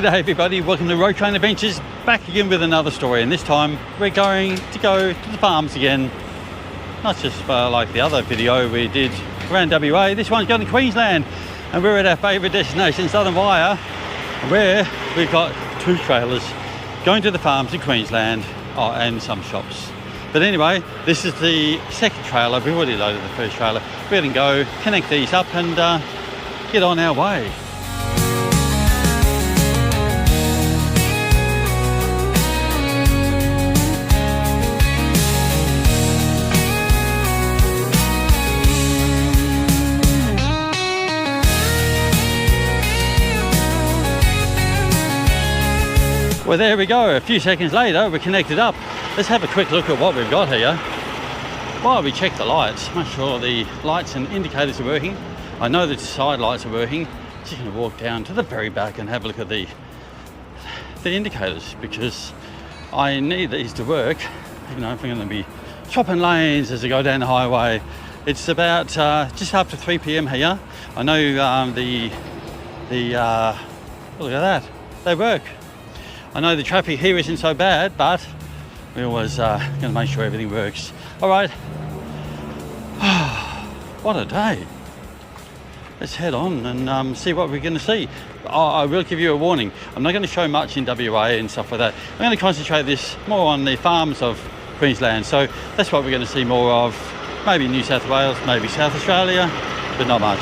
G'day everybody, welcome to Road Train Adventures, back again with another story, and this time we're going to go to the farms again. Not just like the other video we did around WA, this one's going to Queensland, and we're at our favourite destination, Southern Wire, where we've got 2 trailers going to the farms in Queensland, and some shops. But anyway, this is the second trailer. We've already loaded the first trailer. We're going to go connect these up and get on our way. Well, there we go. A few seconds later, we're connected up. Let's have a quick look at what we've got here. While we check the lights, make sure the lights and indicators are working. I know the side lights are working. Just going to walk down to the very back and have a look at the indicators, because I need these to work. You know, if I'm going to be chopping lanes as I go down the highway. It's about just after 3 p.m. here. I know look at that. They work. I know the traffic here isn't so bad, but we always going to make sure everything works. All right. What a day. Let's head on and see what we're going to see. I will give you a warning. I'm not going to show much in WA and stuff like that. I'm going to concentrate this more on the farms of Queensland. So that's what we're going to see more of. Maybe New South Wales, maybe South Australia, but not much.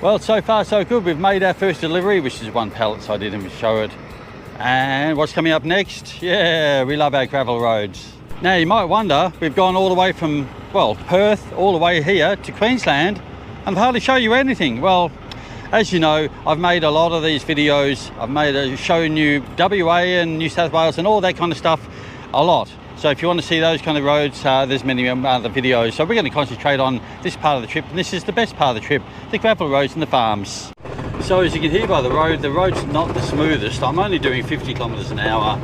Well, so far so good. We've made our first delivery, which is 1 pallet, so I didn't even show it. And what's coming up next? Yeah, we love our gravel roads. Now you might wonder, we've gone all the way from, well, Perth all the way here to Queensland and I've hardly show you anything. Well, as you know, I've made a lot of these videos. I've shown you WA and New South Wales and all that kind of stuff a lot. So if you want to see those kind of roads, there's many other videos. So we're going to concentrate on this part of the trip, and this is the best part of the trip, the gravel roads and the farms. So as you can hear by the road's not the smoothest. I'm only doing 50 kilometres an hour.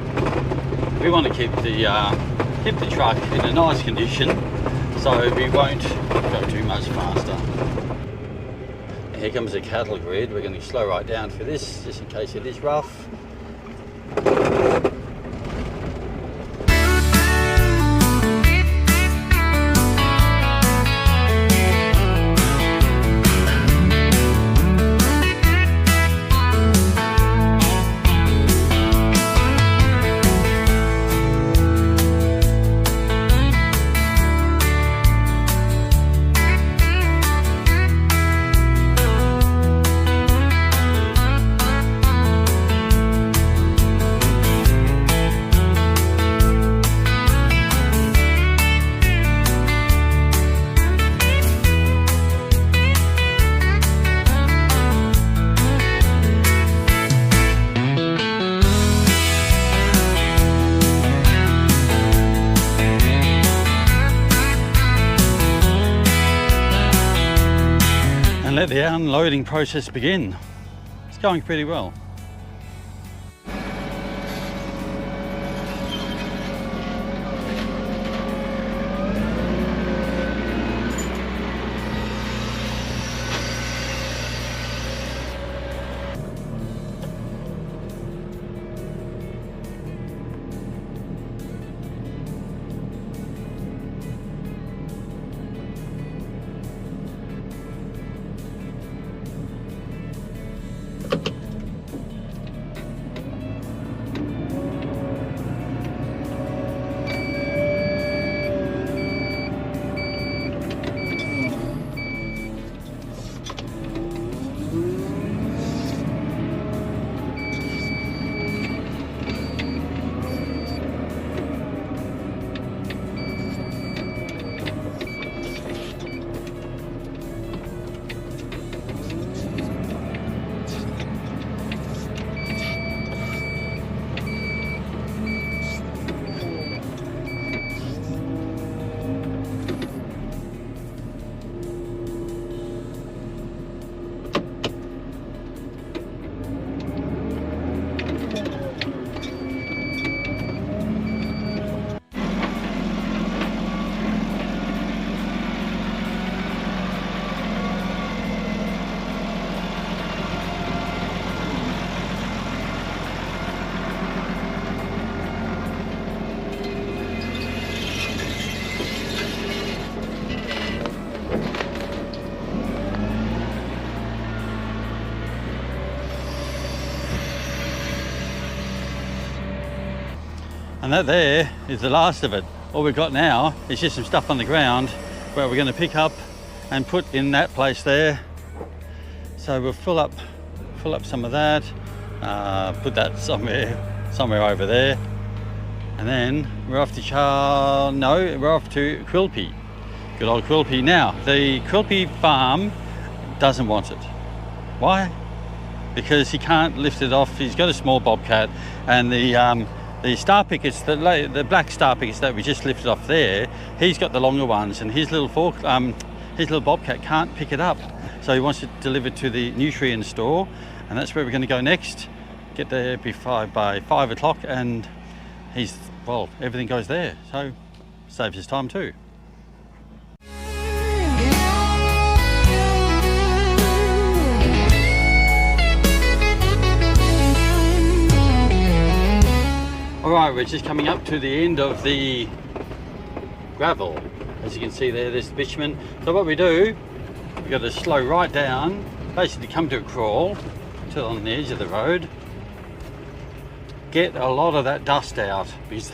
We want to keep the truck in a nice condition, so we won't go too much faster. Here comes the cattle grid. We're going to slow right down for this, just in case it is rough. Let the unloading process begin. It's going pretty well. And that there is the last of it. All we've got now is just some stuff on the ground where we're going to pick up and put in that place there. So we'll fill up some of that, put that somewhere over there, and then we're off to we're off to Quilpie. Good old Quilpie. Now the Quilpie farm doesn't want it. Why? Because he can't lift it off. He's got a small bobcat, and the star pickets, the black star pickets that we just lifted off there, he's got the longer ones, and his little bobcat can't pick it up. So he wants it delivered to the nutrient store, and that's where we're going to go next. Get there by 5 o'clock, and everything goes there. So saves us time too. Alright, we're just coming up to the end of the gravel. As you can see there's the bitumen. So what we do, we've got to slow right down, basically come to a crawl till on the edge of the road. Get a lot of that dust out, because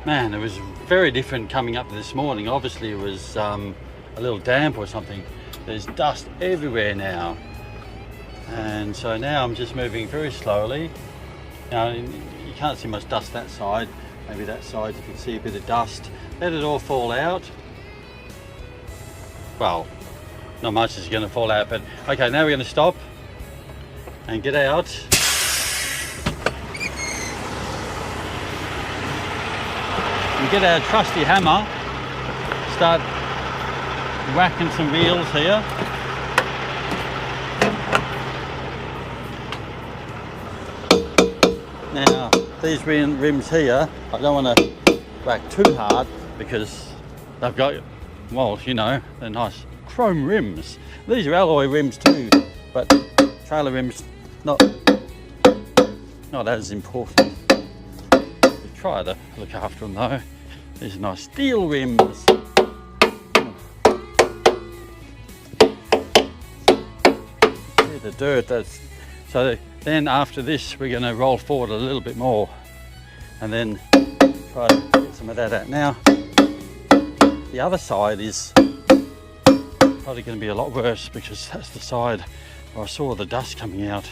man, it was very different coming up this morning. Obviously it was a little damp or something. There's dust everywhere now. And so now I'm just moving very slowly. Now, you can't see much dust that side. Maybe that side you can see a bit of dust. Let it all fall out. Well, not much is going to fall out, but okay, now we're going to stop and get out. And get our trusty hammer, start whacking some wheels here. Now, these rims here, I don't want to whack too hard because they've got, well, you know, they're nice chrome rims. These are alloy rims too, but trailer rims not as important. We try to look after them though. These are nice steel rims. See the dirt. So then after this we're going to roll forward a little bit more and then try to get some of that out. Now the other side is probably going to be a lot worse because that's the side where I saw the dust coming out.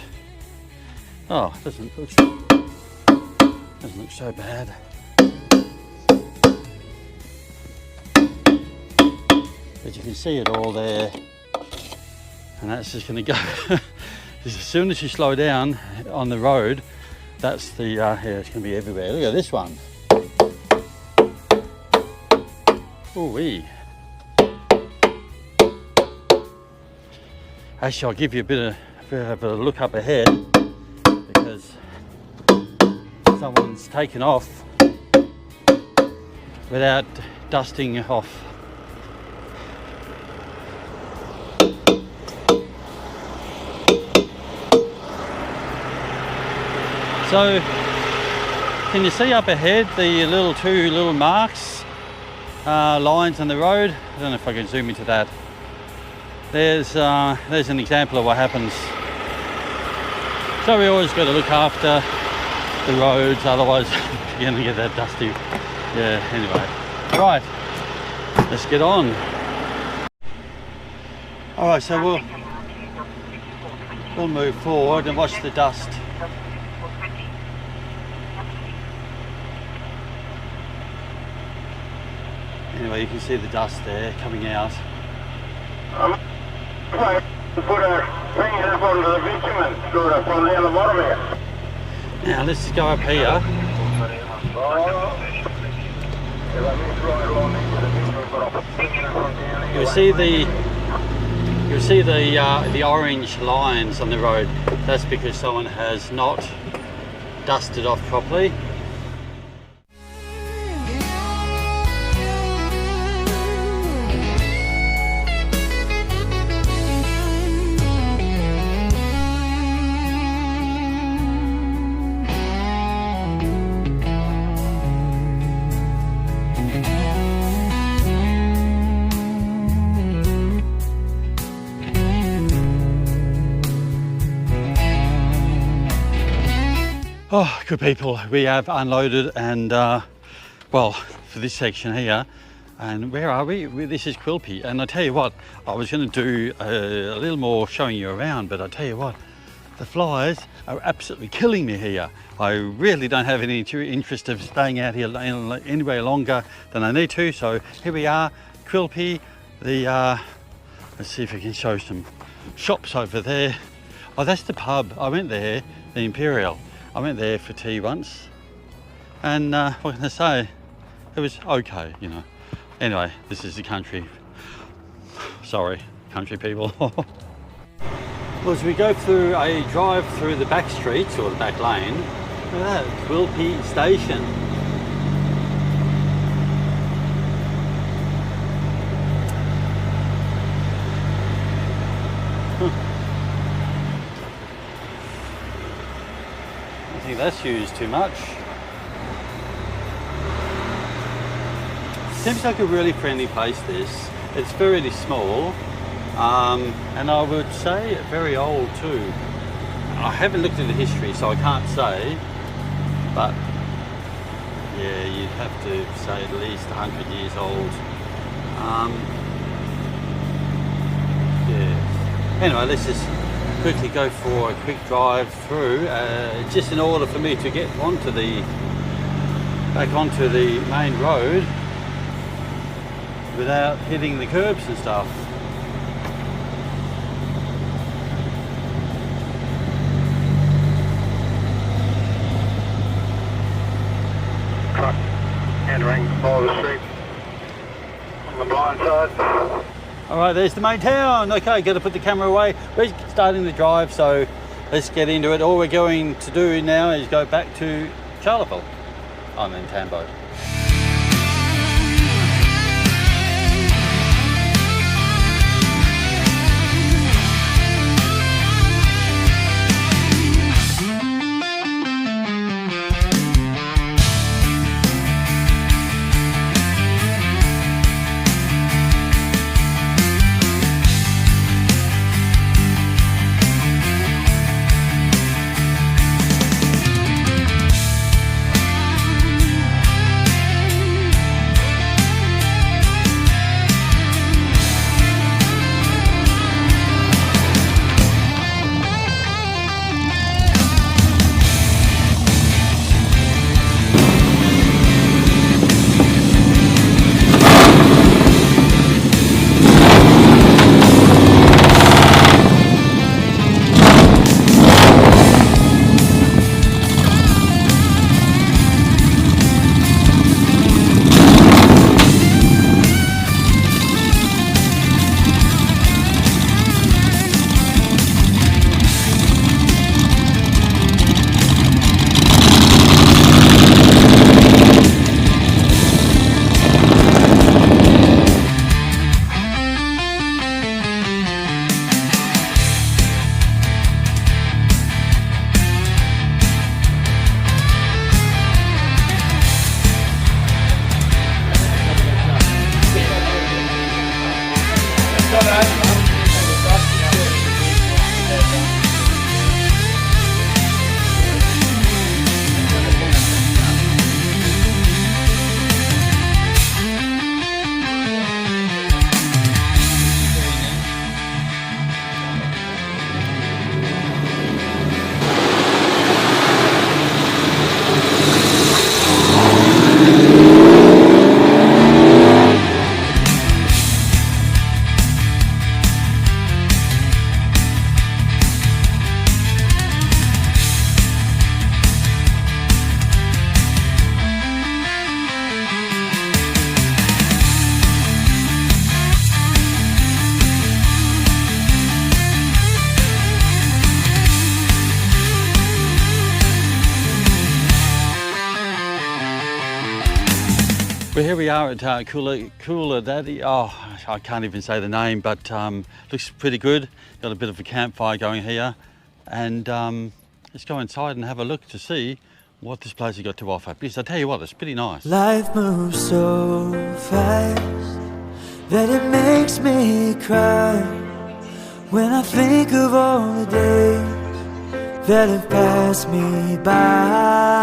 Oh, it doesn't look so bad. But you can see it all there, and that's just going to go. As soon as you slow down on the road, that's the yeah, it's going to be everywhere. Look at this one. Ooh-wee. Actually, I'll give you a bit of a look up ahead because someone's taken off without dusting off. So, can you see up ahead the two little marks, lines on the road? I don't know if I can zoom into that. There's an example of what happens. So we always got to look after the roads, otherwise you're going to get that dusty. Yeah, anyway. Right, let's get on. Alright, so we'll move forward and watch the dust. Anyway, you can see the dust there coming out. Now let's just go up here. You'll see the orange lines on the road. That's because someone has not dusted off properly. Oh, good people, we have unloaded and, well, for this section here, and where are we? This is Quilpie, and I tell you what, I was going to do a little more showing you around, but I tell you what, the flies are absolutely killing me here. I really don't have any interest of staying out here anyway longer than I need to, so here we are, Quilpie, let's see if I can show some shops over there. Oh, that's the pub, I went there, the Imperial. I went there for tea once, and what can I say? It was okay, you know. Anyway, this is the country. Sorry, country people. Well, as we go through a drive through the back streets or the back lane, look at that, Quilpie Station. I think that's used too much. Seems like a really friendly place, this. It's very small, and I would say very old too. I haven't looked at the history, so I can't say, but yeah, you'd have to say at least 100 years old. Yeah. Anyway, let's just quickly go for a quick drive through, just in order for me to get back onto the main road without hitting the curbs and stuff. Truck entering the street on the blind side. Alright, there's the main town. Okay, got to put the camera away. We're starting the drive, so let's get into it. All we're going to do now is go back to Charleville. I'm in Tambo. Well, here we are at Cooler Daddy. Oh, I can't even say the name, but looks pretty good. Got a bit of a campfire going here, and let's go inside and have a look to see what this place has got to offer. Because I tell you what, it's pretty nice. Life moves so fast that it makes me cry when I think of all the days that have passed me by.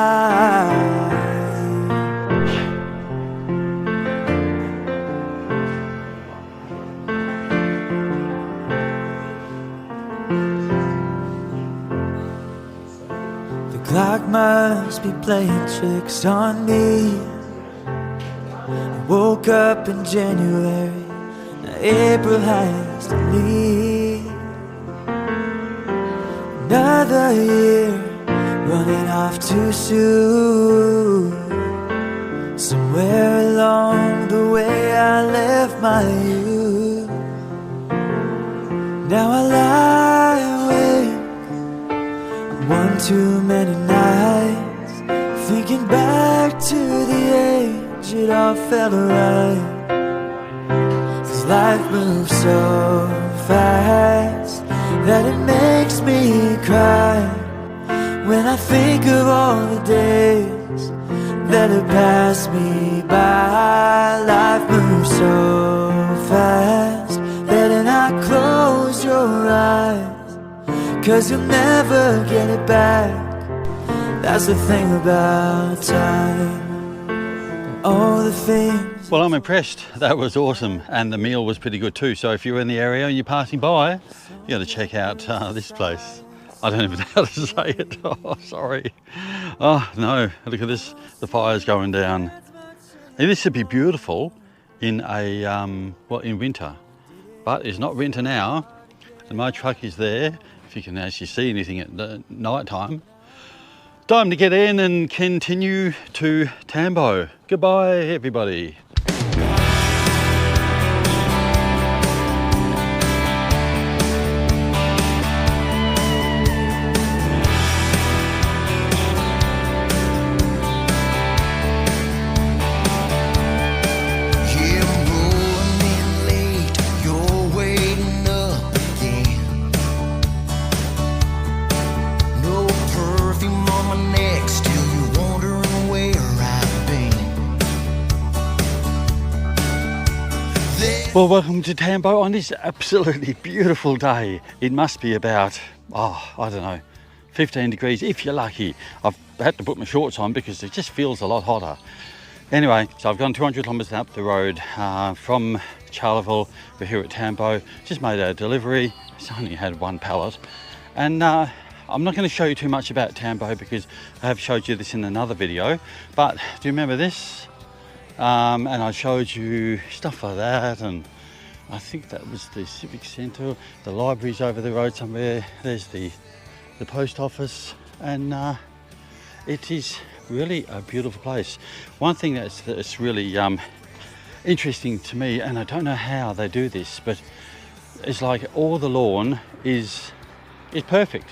Clock must be playing tricks on me. I woke up in January, now April has to leave. Another year running off too soon. Somewhere along the way I left my youth. Now I lie awake one too many nights, thinking back to the age it all felt right. 'Cause life moves so fast that it makes me cry when I think of all the days that have passed me by. Life moves so fast, better not close your eyes, 'cause you'll never get it back. That's the thing about time, and all the things. Well, I'm impressed. That was awesome, and the meal was pretty good too. So if you're in the area and you're passing by, you got to check out this place. I don't even know how to say it. Oh, sorry. Oh no, look at this. The fire's going down. And this would be beautiful in a well, in winter, but it's not winter now, and my truck is there. If you can actually see anything at the night time. Time to get in and continue to Tambo. Goodbye, everybody. Well, welcome to Tambo on this absolutely beautiful day. It must be about, I don't know, 15 degrees if you're lucky. I've had to put my shorts on because it just feels a lot hotter. Anyway, so I've gone 200 kilometres up the road from Charleville. We're here at Tambo. Just made a delivery. It's only had one pallet. And I'm not going to show you too much about Tambo because I have showed you this in another video. But do you remember this? And I showed you stuff like that, and I think that was the Civic Centre. The library's over the road somewhere. There's the post office, and it is really a beautiful place. One thing that's really interesting to me, and I don't know how they do this, but it's like all the lawn is perfect.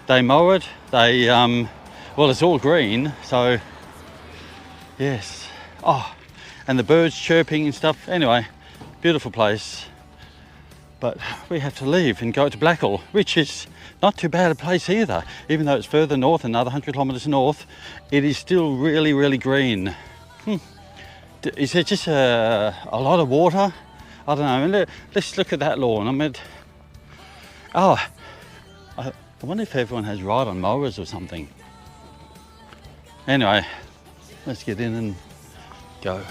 They mow it. They well, it's all green, so yes. Oh. And the birds chirping and stuff. Anyway, beautiful place. But we have to leave and go to Blackall, which is not too bad a place either. Even though it's further north, another 100 kilometres north, it is still really, really green. Is there just a lot of water? I don't know. Let's look at that lawn. I mean, I wonder if everyone has ride-on mowers or something. Anyway, let's get in and go.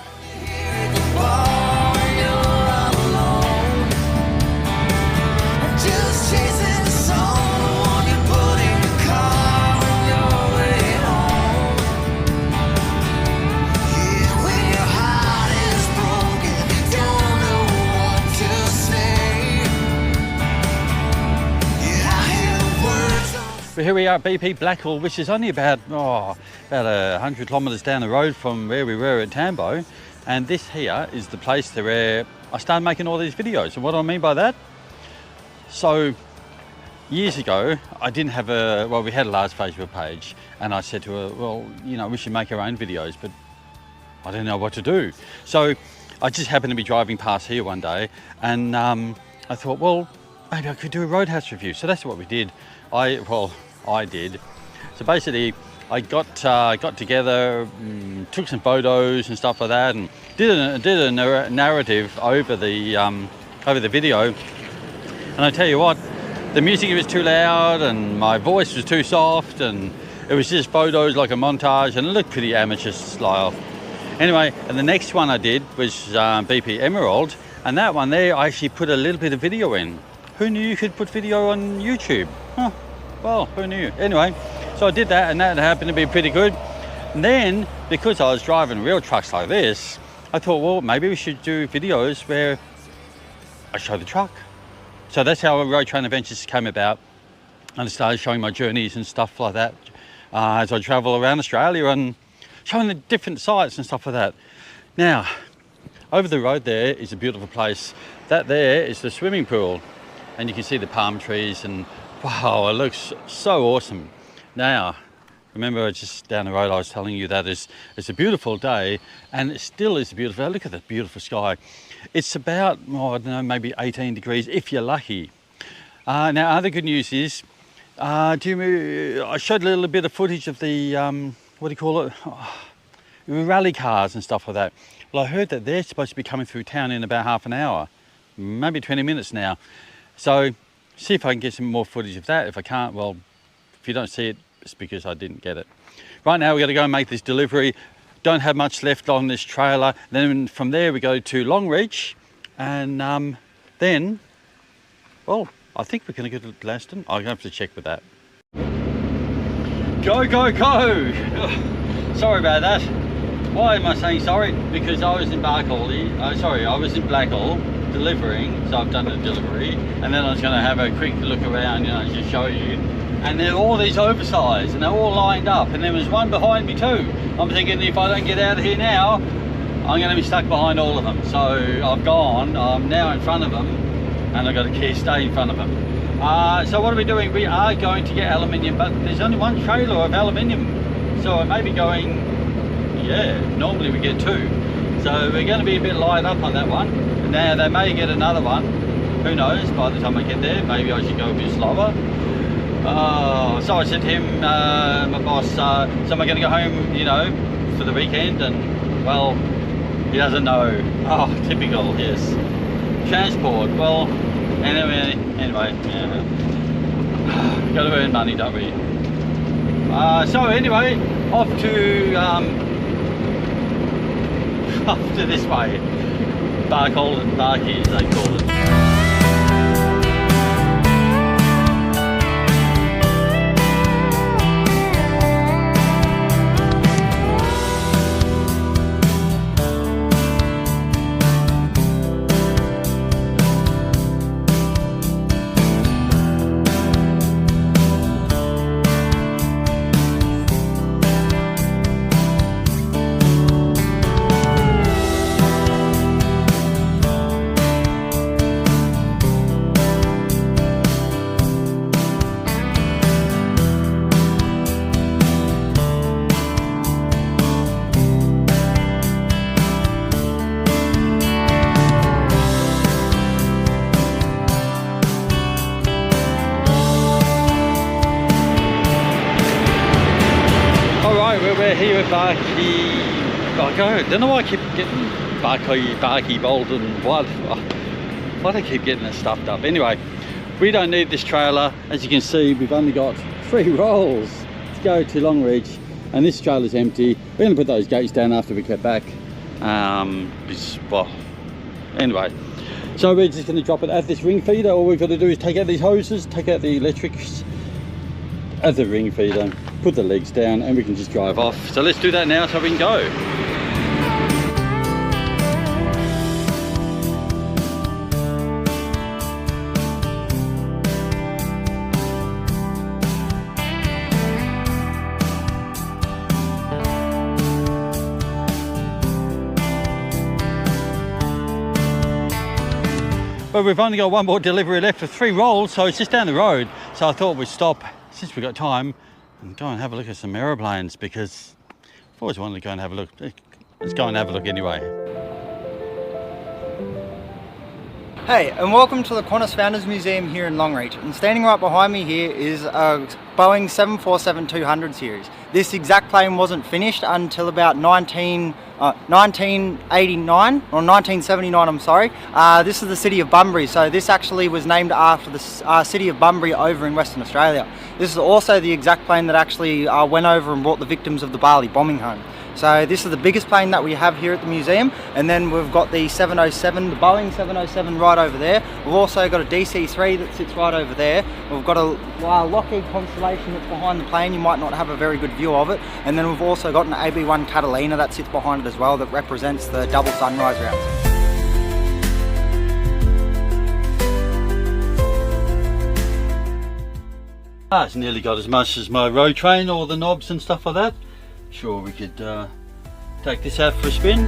But here we are at BP Blackall, which is only about 100 kilometres down the road from where we were at Tambo. And this here is the place where I started making all these videos. And what do I mean by that? So years ago, I didn't have we had a large Facebook page, and I said to her, well, you know, we should make our own videos, but I didn't know what to do. So I just happened to be driving past here one day, and I thought, well, maybe I could do a roadhouse review. So that's what we did. I did. So basically, I got together, took some photos and stuff like that, and did a narrative over the video. And I tell you what, the music was too loud and my voice was too soft, and it was just photos like a montage, and it looked pretty amateur style. Anyway, and the next one I did was BP Emerald, and that one there I actually put a little bit of video in. Who knew you could put video on YouTube? Huh, well, who knew? Anyway, so I did that, and that happened to be pretty good. And then, because I was driving real trucks like this, I thought, well, maybe we should do videos where I show the truck. So that's how Road Train Adventures came about, and I started showing my journeys and stuff like that as I travel around Australia and showing the different sites and stuff like that. Now, over the road there is a beautiful place. That there is the swimming pool, and you can see the palm trees, and wow, it looks so awesome. Now, remember just down the road I was telling you that it's a beautiful day, and it still is beautiful. Look at that beautiful sky. It's about, I don't know, maybe 18 degrees if you're lucky. Now, other good news is, I showed a little bit of footage of the, what do you call it? Rally cars and stuff like that. Well, I heard that they're supposed to be coming through town in about half an hour, maybe 20 minutes now. So, see if I can get some more footage of that. If I can't, well, if you don't see it, it's because I didn't get it. Right now, we're going to go and make this delivery. Don't have much left on this trailer. Then from there we go to Longreach, and then, well, I think we're going to go to Gladstone. I'm going to have to check with that. Go, go, go! Sorry about that. Why am I saying sorry? Because I was in Blackall, I was in Blackall delivering, so I've done the delivery, and then I was going to have a quick look around, just show you. And they're all these oversized, and they're all lined up, and there was one behind me too. I'm thinking if I don't get out of here now, I'm going to be stuck behind all of them. So I've gone, I'm now in front of them, and I've got to stay in front of them. So what are we doing? We are going to get aluminium, but there's only one trailer of aluminium. So I may be going, normally we get two. So we're going to be a bit light up on that one. Now they may get another one, who knows, by the time I get there. Maybe I should go a bit slower. So I said to him, my boss, so am I going to go home, for the weekend? And, well, he doesn't know. Oh, typical, yes. Transport, well, anyway, yeah. Got to earn money, don't we? So anyway, off to this way. Blackall and Bourke, as they call it. We're here at Bourke. I don't know why I keep getting Bourke, Bolden, what? Why do I keep getting it stuffed up? Anyway, we don't need this trailer. As you can see, we've only got 3 rolls to go to Longreach, and this trailer's empty. We're going to put those gates down after we get back. Well, anyway, so we're just going to drop it at this ring feeder. All we've got to do is take out these hoses, take out the electrics at the ring feeder, put the legs down, and we can just drive off. So let's do that now so we can go. Well, we've only got one more delivery left for 3 rolls, so it's just down the road. So I thought we'd stop, since we've got time, and go and have a look at some aeroplanes, because I've always wanted to go and have a look. let's go and have a look anyway. Hey, and welcome to the Qantas Founders Museum here in Longreach. And standing right behind me here is a Boeing 747-200 series. This exact plane wasn't finished until about 1989 or 1979, I'm sorry. This is the city of Bunbury, so this actually was named after the city of Bunbury over in Western Australia. This is also the exact plane that actually went over and brought the victims of the Bali bombing home. So this is the biggest plane that we have here at the museum, and then we've got the 707, the Boeing 707 right over there. We've also got a DC-3 that sits right over there. We've got a Lockheed Constellation that's behind the plane. You might not have a very good view of it. And then we've also got an AB-1 Catalina that sits behind it as well, that represents the double sunrise routes. It's nearly got as much as my road train, all the knobs and stuff like that. Sure, we could take this out for a spin.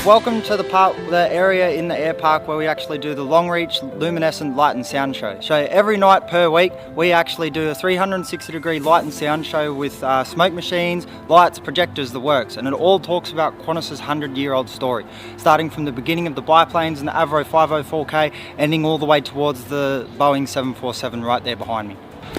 Welcome to the area in the air park where we actually do the Longreach luminescent light and sound show. So every night per week we actually do a 360-degree light and sound show with smoke machines, lights, projectors, the works, and it all talks about Qantas's 100-year-old story, starting from the beginning of the biplanes and the Avro 504K, ending all the way towards the Boeing 747 right there behind me.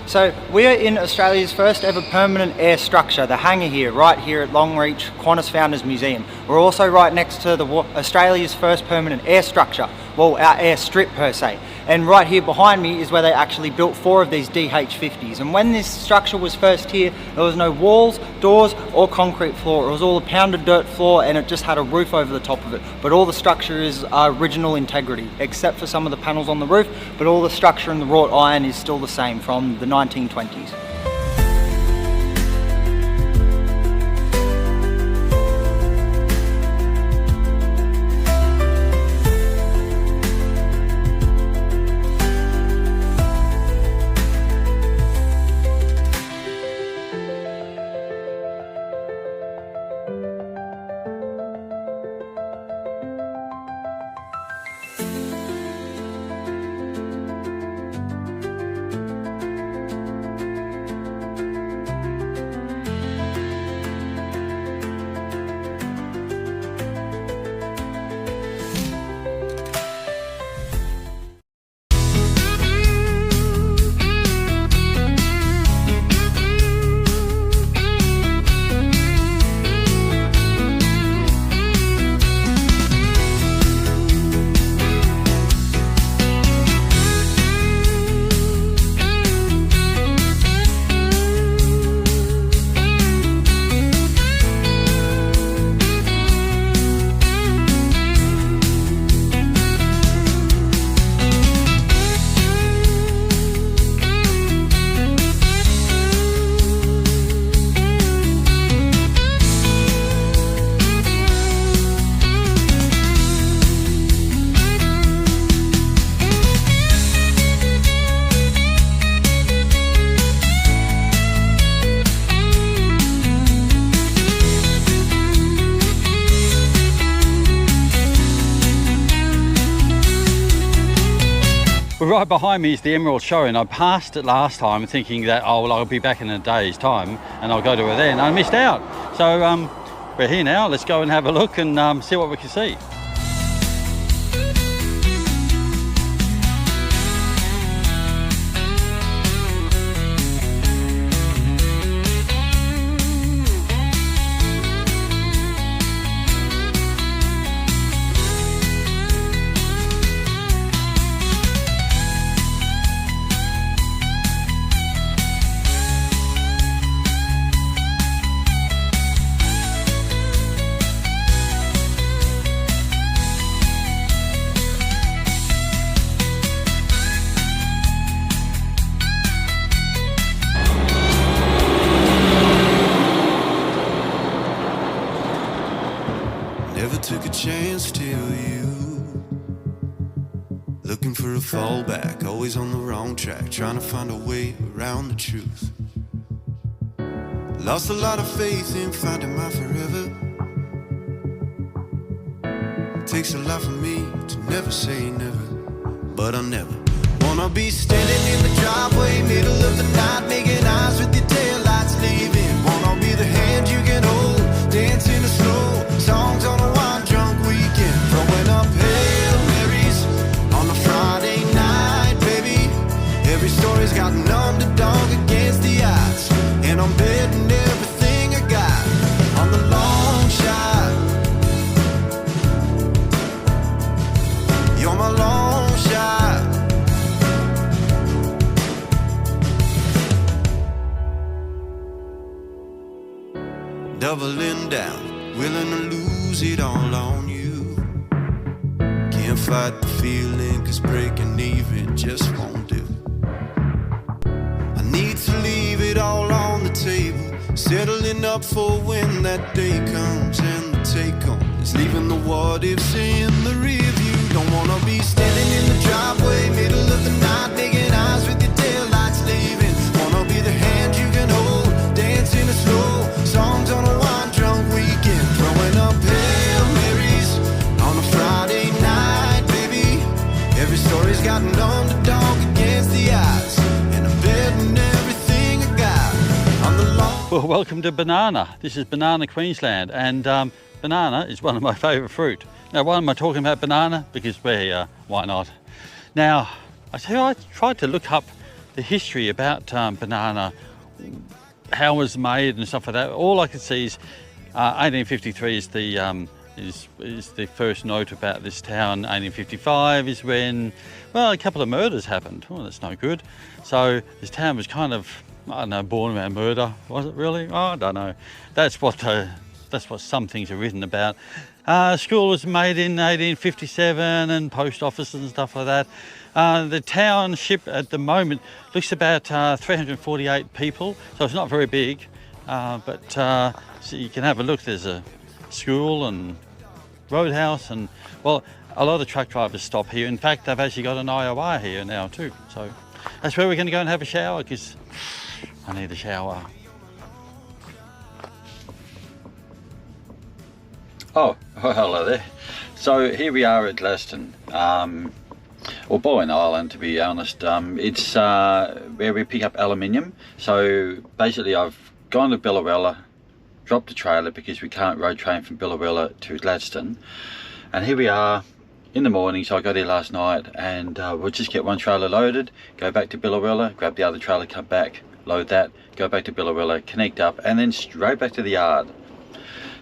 So we are in Australia's first ever permanent air structure, the hangar here, right here at Longreach Qantas Founders Museum. We're also right next to Australia's first permanent air structure, well, our airstrip per se. And right here behind me is where they actually built 4 of these DH-50s. And when this structure was first here, there was no walls, doors or concrete floor. It was all a pounded dirt floor, and it just had a roof over the top of it. But all the structure is original integrity, except for some of the panels on the roof, but all the structure and the wrought iron is still the same from the 1920s. Well, right behind me is the Emerald Show, and I passed it last time thinking that, oh, well, I'll be back in a day's time and I'll go to it then. I missed out. So we're here now. Let's go and have a look and see what we can see. Never took a chance till you. Looking for a fallback, always on the wrong track, trying to find a way around the truth. Lost a lot of faith in finding my forever. Takes a lot for me to never say never, but I never wanna be standing in the driveway, middle of the night, making eyes with your taillights leaving. Wanna be the hand you can hold, dancing a slow doubling down, willing to lose it all on you. Can't fight the feeling, cause breaking even just won't do. I need to leave it all on the table, settling up for when that day comes, and the take home is leaving the what ifs in the rear view. Don't wanna be standing in the driveway, middle of the night, making eyes with your taillights leaving. Wanna be the hand you can hold, dancing a slow songs on a wine drunk weekend, throwing up Hail Marys on a Friday night, baby. Every story's got an underdog against the odds, and I'm betting everything I got on the lawn. Well, welcome to Banana. This is Banana, Queensland, and banana is one of my favourite fruit. Now, why am I talking about banana? Because we're here, why not? Now, I tried to look up the history about banana, how it was made and stuff like that. All I could see is 1853 is the first note about this town. 1855 is when, well, a couple of murders happened. Well, that's no good. So this town was kind of, I don't know, born around murder. Was it really? Oh, I don't know. That's what some things are written about. School was made in 1857 and post offices and stuff like that. The township at the moment looks about 348 people, so it's not very big, but so you can have a look. There's a school and roadhouse, and well, a lot of truck drivers stop here. In fact, they've actually got an IOR here now too, so that's where we're going to go and have a shower, because I need a shower. Oh, hello there. So here we are at Gladstone, or Boyne Island, to be honest. It's where we pick up aluminium. So basically I've gone to Billerella, dropped the trailer because we can't road train from Billerella to Gladstone. And here we are in the morning, so I got here last night, and we'll just get one trailer loaded, go back to Billerella, grab the other trailer, come back, load that, go back to Billerella, connect up, and then straight back to the yard.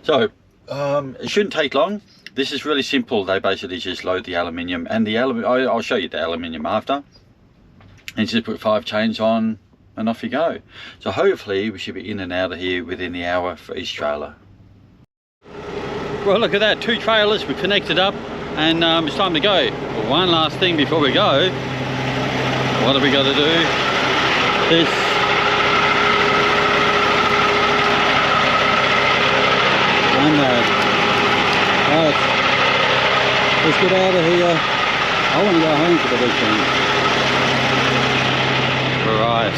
So it shouldn't take long. This is really simple. They basically just load the aluminium, and the I'll show you the aluminium after, and just put 5 chains on and off you go. So hopefully we should be in and out of here within the hour for each trailer. Well, look at that, 2 trailers we connected up, and it's time to go. But one last thing before we go. What have we got to do? This. Right, let's get out of here. I want to go home for the weekend. Right,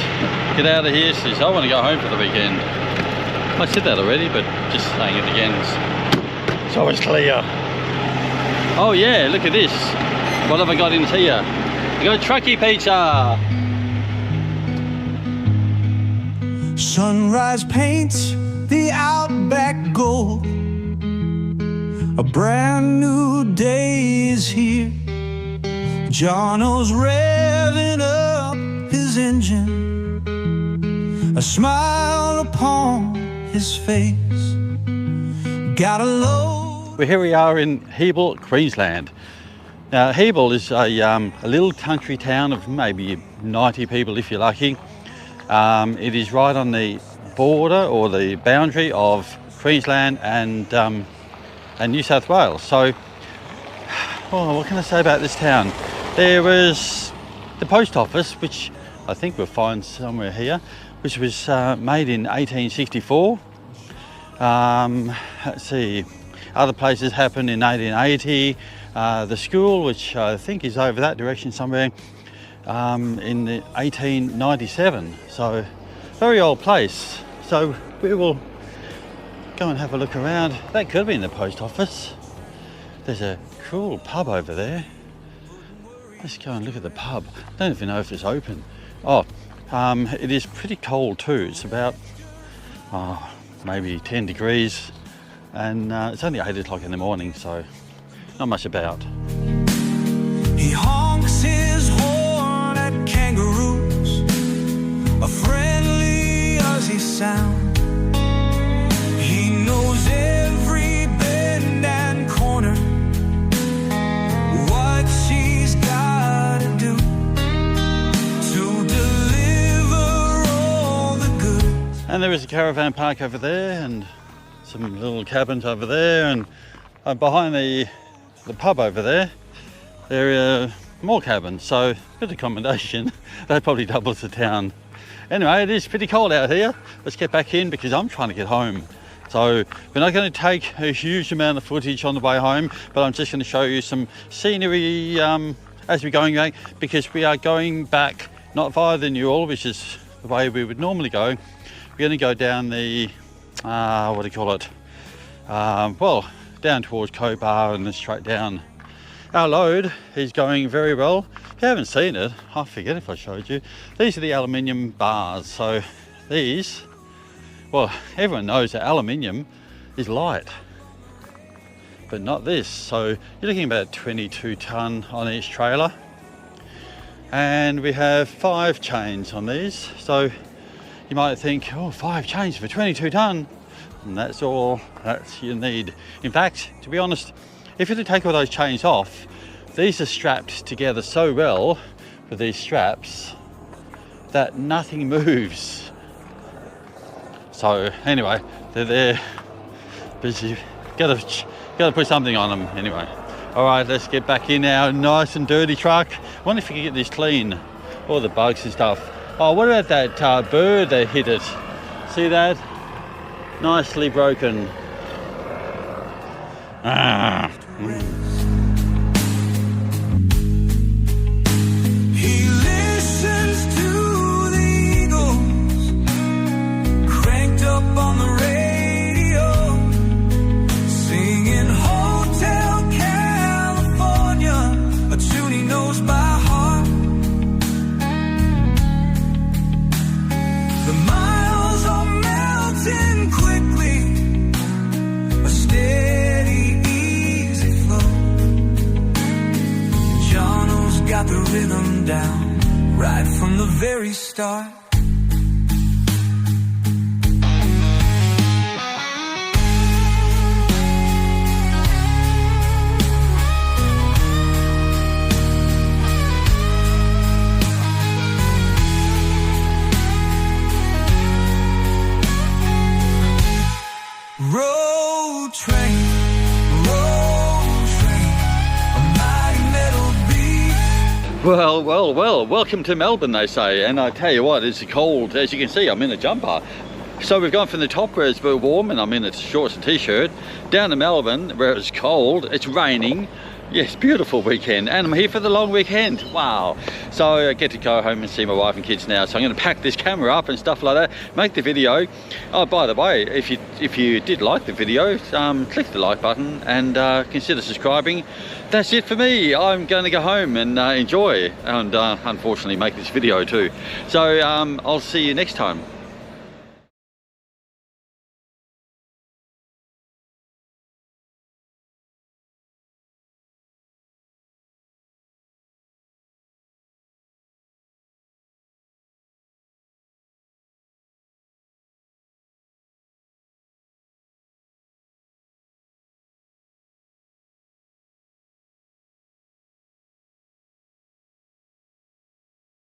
get out of here, sis. I want to go home for the weekend. I said that already, but just saying it again so it's clear. Oh yeah, look at this. What have I got in here? I got trucky pizza. Sunrise paints the outback gold. A brand new day is here. Jono's revving up his engine, a smile upon his face. Got a load. Well, here we are in Hebel, Queensland. Now, Hebel is a little country town of maybe 90 people if you're lucky. It is right on the border or the boundary of Queensland and New South Wales. So, oh, what can I say about this town? There was the post office, which I think we'll find somewhere here, which was made in 1864. Let's see, other places happened in 1880. The school, which I think is over that direction somewhere, in 1897. So, very old place. So we will go and have a look around. That could have been the post office. There's a cool pub over there. Let's go and look at the pub. I don't even know if it's open. Oh, it is pretty cold too. It's about maybe 10 degrees, and it's only 8 o'clock in the morning, so not much about. He honks his horn at kangaroos, a friendly Aussie sound. He knows every bend and corner, what she's gotta do to deliver all the goods. And there is a caravan park over there, and some little cabins over there, and behind the pub over there are more cabins, so good accommodation. That probably doubles the town. Anyway, it is pretty cold out here. Let's get back in because I'm trying to get home. So we're not going to take a huge amount of footage on the way home, but I'm just going to show you some scenery as we're going back, because we are going back not via the Newell, which is the way we would normally go. We're going to go down the what do you call it, well, down towards Cobar and then straight down. Our load is going very well. If you haven't seen it, I forget if I showed you, these are the aluminium bars. So these, well, everyone knows that aluminium is light, but not this. So you're looking about 22 tonne on each trailer, and we have 5 chains on these. So you might think, oh, 5 chains for 22 tonne, and that's all that you need. In fact, to be honest, if you were to take all those chains off, these are strapped together so well with these straps that nothing moves. So anyway, they're there, busy. Gotta put something on them anyway. All right, let's get back in our nice and dirty truck. I wonder if we can get this clean, all the bugs and stuff. Oh, what about that bird that hit it? See that? Nicely broken. He listens to the Eagles, cranked up on the radio, singing Hotel California, a tune he knows by heart. The miles are melting quickly, a steady, easy flow. Jono's got the rhythm down right from the very start. Road train, a mighty metal beast. Well, welcome to Melbourne, they say, and I tell you what, it's cold. As you can see, I'm in a jumper. So we've gone from the top where it's a bit warm and I'm in a shorts and t-shirt, down to Melbourne where it's cold, it's raining. Yes, beautiful weekend, and I'm here for the long weekend. Wow. So I get to go home and see my wife and kids now, so I'm going to pack this camera up and stuff like that, make the video. Oh, by the way, if you did like the video, click the like button and consider subscribing. That's it for me. I'm going to go home and enjoy, and unfortunately make this video too. So I'll see you next time.